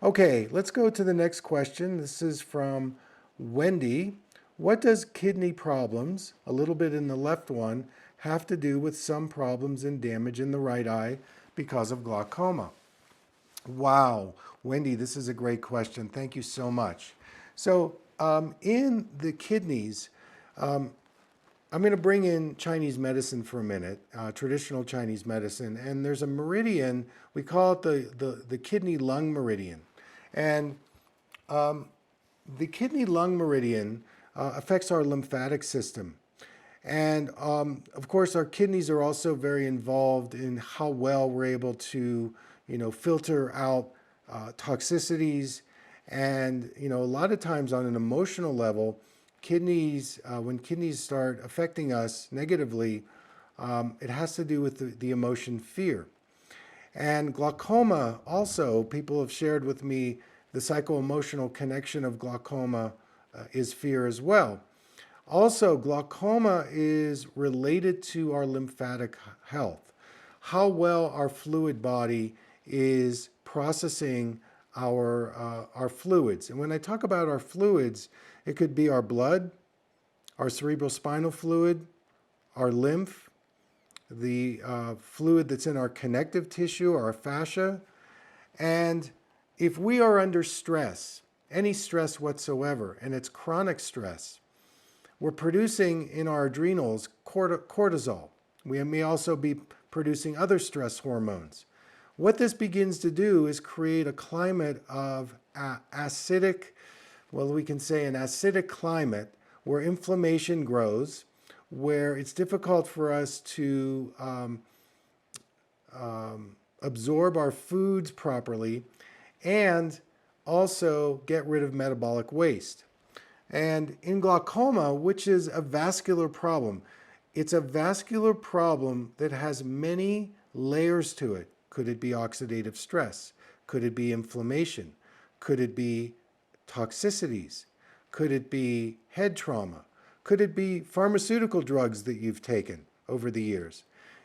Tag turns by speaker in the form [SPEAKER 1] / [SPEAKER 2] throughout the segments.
[SPEAKER 1] Okay, let's go to the next question. This is from Wendy. What does kidney problems, a little bit in the left one, have to do with some problems and damage in the right eye because of glaucoma? Wow, Wendy, this is a great question. Thank you so much. So, in the kidneys, I'm going to bring in Chinese medicine for a minute, traditional Chinese medicine, and there's a meridian, we call it the kidney-lung meridian. And the kidney-lung meridian affects our lymphatic system. And of course, our kidneys are also very involved in how well we're able to, filter out toxicities. And, a lot of times on an emotional level, when kidneys start affecting us negatively, it has to do with the emotion fear. And glaucoma also, people have shared with me the psycho-emotional connection of glaucoma is fear as well. Also, glaucoma is related to our lymphatic health, how well our fluid body is processing our fluids. And when I talk about our fluids, it could be our blood, our cerebrospinal fluid, our lymph, the fluid that's in our connective tissue, our fascia. And if we are under stress, any stress whatsoever, and it's chronic stress, we're producing in our adrenals cortisol. We may also be producing other stress hormones. What this begins to do is create a climate of acidic, well, we can say an acidic climate where inflammation grows, where it's difficult for us to absorb our foods properly, and also get rid of metabolic waste. And in glaucoma, which is a vascular problem, it's a vascular problem that has many layers to it. Could it be oxidative stress? Could it be inflammation? Could it be toxicities? Could it be head trauma? Could it be pharmaceutical drugs that you've taken over the years?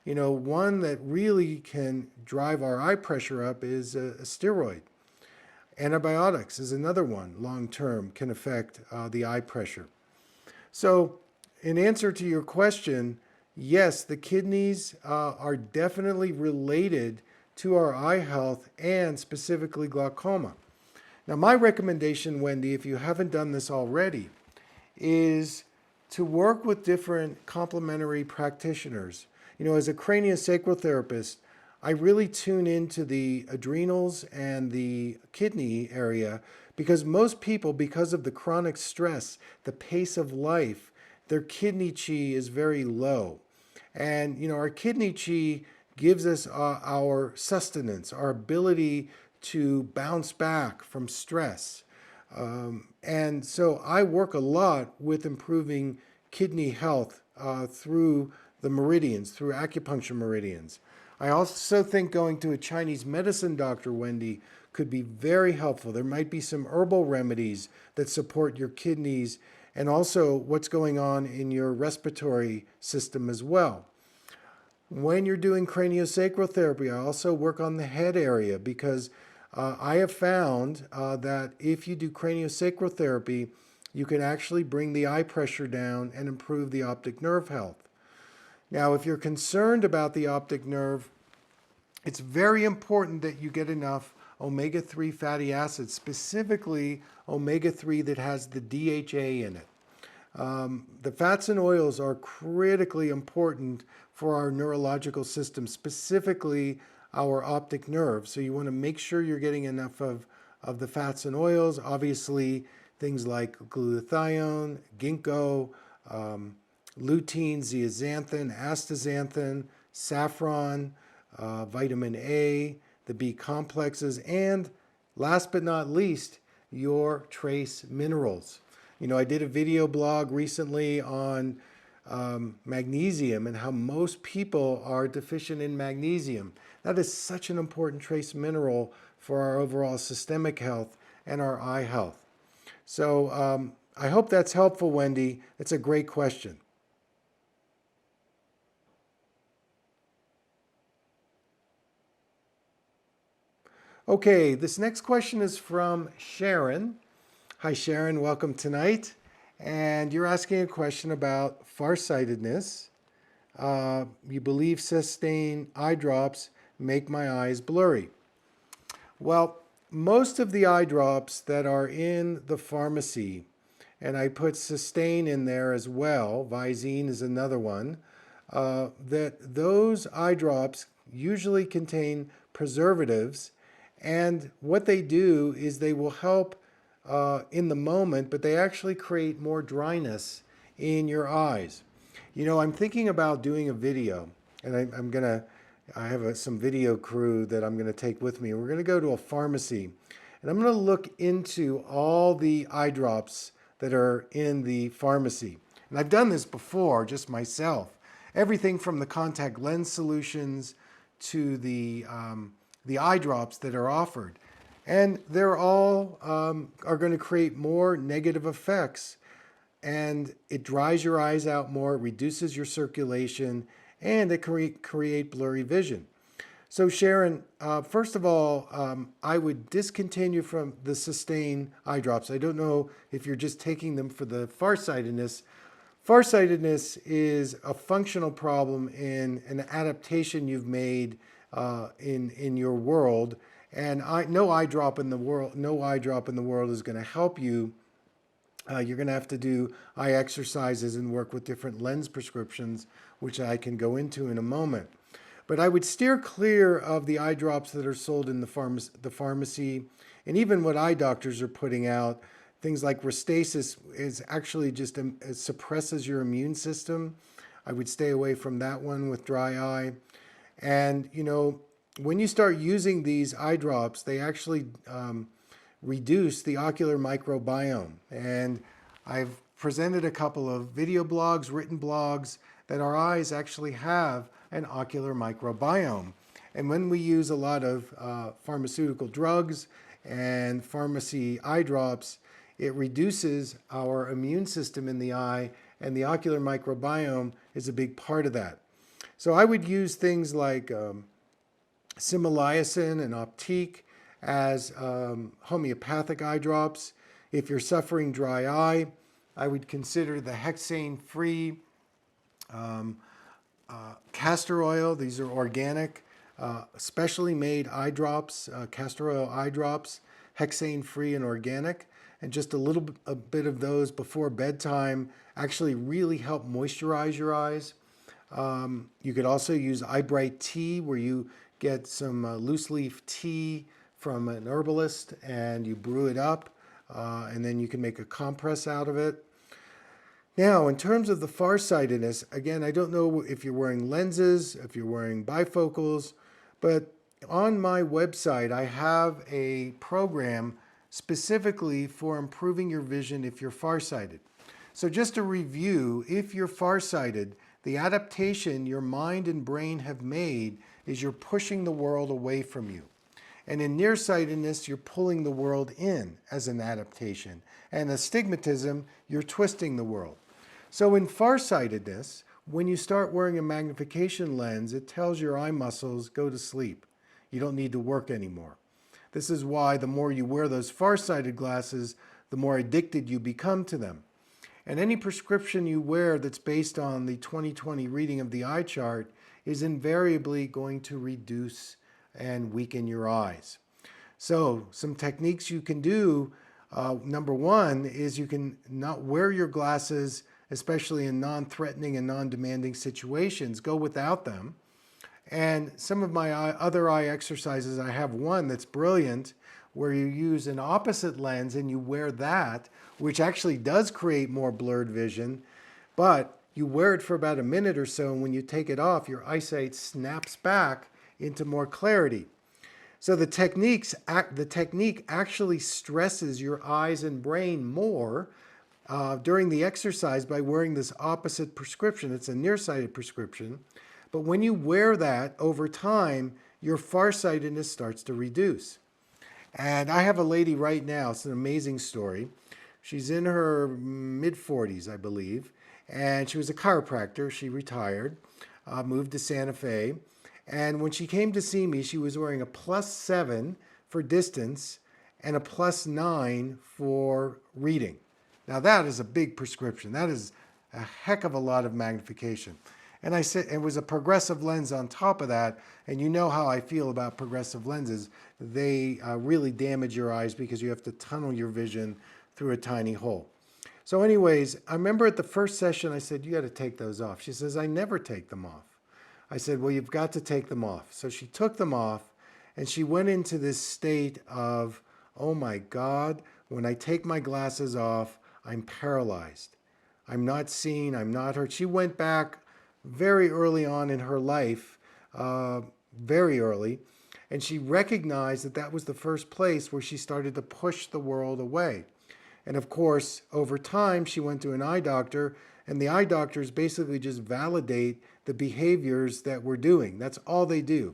[SPEAKER 1] One that really can drive our eye pressure up is a steroid. Antibiotics is another one, long-term, can affect the eye pressure. So in answer to your question, yes, the kidneys are definitely related to our eye health and specifically glaucoma. Now, my recommendation, Wendy, if you haven't done this already, is to work with different complementary practitioners. As a craniosacral therapist, I really tune into the adrenals and the kidney area because most people, because of the chronic stress, the pace of life, their kidney chi is very low. And, our kidney chi gives us our sustenance, our ability to bounce back from stress. And so I work a lot with improving kidney health through the meridians, through acupuncture meridians. I also think going to a Chinese medicine doctor, Wendy, could be very helpful. There might be some herbal remedies that support your kidneys and also what's going on in your respiratory system as well. When you're doing craniosacral therapy, I also work on the head area because I have found that if you do craniosacral therapy, you can actually bring the eye pressure down and improve the optic nerve health. Now, if you're concerned about the optic nerve, it's very important that you get enough omega-3 fatty acids, specifically omega-3 that has the DHA in it. The fats and oils are critically important for our neurological system, specifically our optic nerve. So you want to make sure you're getting enough of the fats and oils. Obviously, things like glutathione, ginkgo, lutein, zeaxanthin, astaxanthin, saffron, vitamin A, the B complexes, and last but not least, your trace minerals. I did a video blog recently on magnesium and how most people are deficient in magnesium. That is such an important trace mineral for our overall systemic health and our eye health. So I hope that's helpful, Wendy. It's a great question. Okay, this next question is from Sharon. Hi, Sharon. Welcome tonight. And you're asking a question about farsightedness. You believe Systane eye drops make my eyes blurry. Well, most of the eye drops that are in the pharmacy, and I put Systane in there as well, Visine is another one, that those eye drops usually contain preservatives, and what they do is they will help in the moment, but they actually create more dryness in your eyes. You know, I'm thinking about doing a video, and I have some video crew that I'm gonna take with me. We're gonna go to a pharmacy, and I'm gonna look into all the eye drops that are in the pharmacy. And I've done this before, just myself. Everything from the contact lens solutions to the eye drops that are offered. And they're all are going to create more negative effects. And it dries your eyes out more, it reduces your circulation, and it can create blurry vision. So Sharon, first of all, I would discontinue from the Systane eye drops. I don't know if you're just taking them for the farsightedness. Farsightedness is a functional problem in an adaptation you've made in your world, and no eye drop in the world is going to help you. You're going to have to do eye exercises and work with different lens prescriptions, which I can go into in a moment. But I would steer clear of the eye drops that are sold in the pharmacy, and even what eye doctors are putting out. Things like Restasis is actually just it suppresses your immune system. I would stay away from that one with dry eye. And you know, when you start using these eye drops, they actually reduce the ocular microbiome. And I've presented a couple of video blogs, written blogs, that our eyes actually have an ocular microbiome. And when we use a lot of pharmaceutical drugs and pharmacy eye drops, it reduces our immune system in the eye, and the ocular microbiome is a big part of that. So I would use things like Similacin and Optique as homeopathic eye drops. If you're suffering dry eye, I would consider the hexane-free castor oil. These are organic, specially made eye drops, castor oil eye drops, hexane-free and organic. And just a bit of those before bedtime actually really help moisturize your eyes. You could also use Eye Bright tea, where you get some loose leaf tea from an herbalist and you brew it up, and then you can make a compress out of it. Now, in terms of the farsightedness, again, I don't know if you're wearing lenses, if you're wearing bifocals, but on my website, I have a program specifically for improving your vision if you're farsighted. So just to review, if you're farsighted, the adaptation your mind and brain have made is you're pushing the world away from you. And in nearsightedness, you're pulling the world in as an adaptation. And astigmatism, you're twisting the world. So in farsightedness, when you start wearing a magnification lens, it tells your eye muscles, go to sleep. You don't need to work anymore. This is why the more you wear those farsighted glasses, the more addicted you become to them. And any prescription you wear that's based on the 20/20 reading of the eye chart is invariably going to reduce and weaken your eyes. So some techniques you can do, number one is you can not wear your glasses, especially in non-threatening and non-demanding situations. Go without them. And some of my other eye exercises, I have one that's brilliant, where you use an opposite lens and you wear that, which actually does create more blurred vision, but you wear it for about a minute or so, and when you take it off, your eyesight snaps back into more clarity. So the technique actually stresses your eyes and brain more during the exercise by wearing this opposite prescription. It's a nearsighted prescription. But when you wear that over time, your farsightedness starts to reduce. And I have a lady right now, it's an amazing story. She's in her mid-40s, I believe, and she was a chiropractor. She retired, moved to Santa Fe. And when she came to see me, she was wearing a +7 for distance and a +9 for reading. Now that is a big prescription. That is a heck of a lot of magnification. And I said it was a progressive lens on top of that. And you know how I feel about progressive lenses. They really damage your eyes because you have to tunnel your vision through a tiny hole. So anyways, I remember at the first session, I said, you got to take those off. She says, I never take them off. I said, well, you've got to take them off. So she took them off and she went into this state of, oh my God, when I take my glasses off, I'm paralyzed. I'm not seeing, I'm not heard. She went back very early on in her life, very early, and she recognized that that was the first place where she started to push the world away. And of course, over time, she went to an eye doctor, and the eye doctors basically just validate the behaviors that we're doing. That's all they do.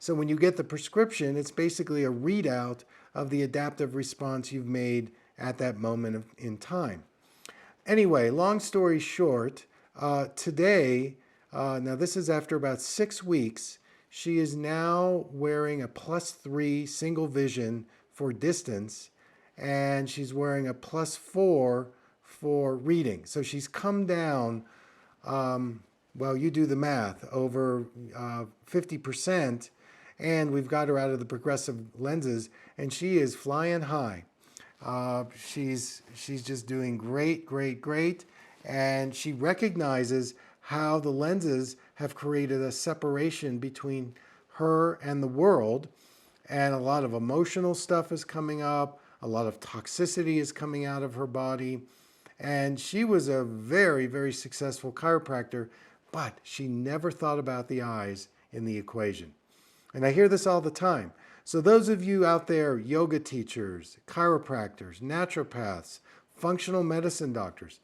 [SPEAKER 1] So when you get the prescription, it's basically a readout of the adaptive response you've made at that moment in time. Anyway, long story short, today, now this is after about 6 weeks, she is now wearing a +3 single vision for distance, and she's wearing a +4 for reading. So she's come down, well, you do the math, over 50%, and we've got her out of the progressive lenses, and she is flying high. She's just doing great, great, great, and she recognizes how the lenses have created a separation between her and the world, and a lot of emotional stuff is coming up, a lot of toxicity is coming out of her body, and she was a very, very successful chiropractor, but she never thought about the eyes in the equation. And I hear this all the time. So those of you out there, yoga teachers, chiropractors, naturopaths, functional medicine doctors,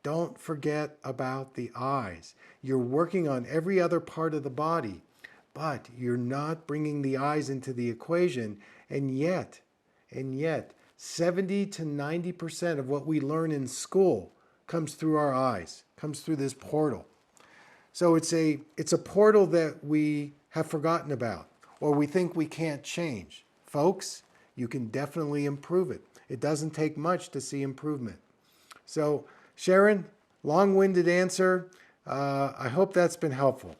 [SPEAKER 1] don't forget about the eyes. You're working on every other part of the body, but you're not bringing the eyes into the equation. And yet, 70 to 90% of what we learn in school comes through our eyes, comes through this portal. So it's a portal that we have forgotten about, or we think we can't change. Folks, you can definitely improve it. It doesn't take much to see improvement. So Sharon, long-winded answer. I hope that's been helpful.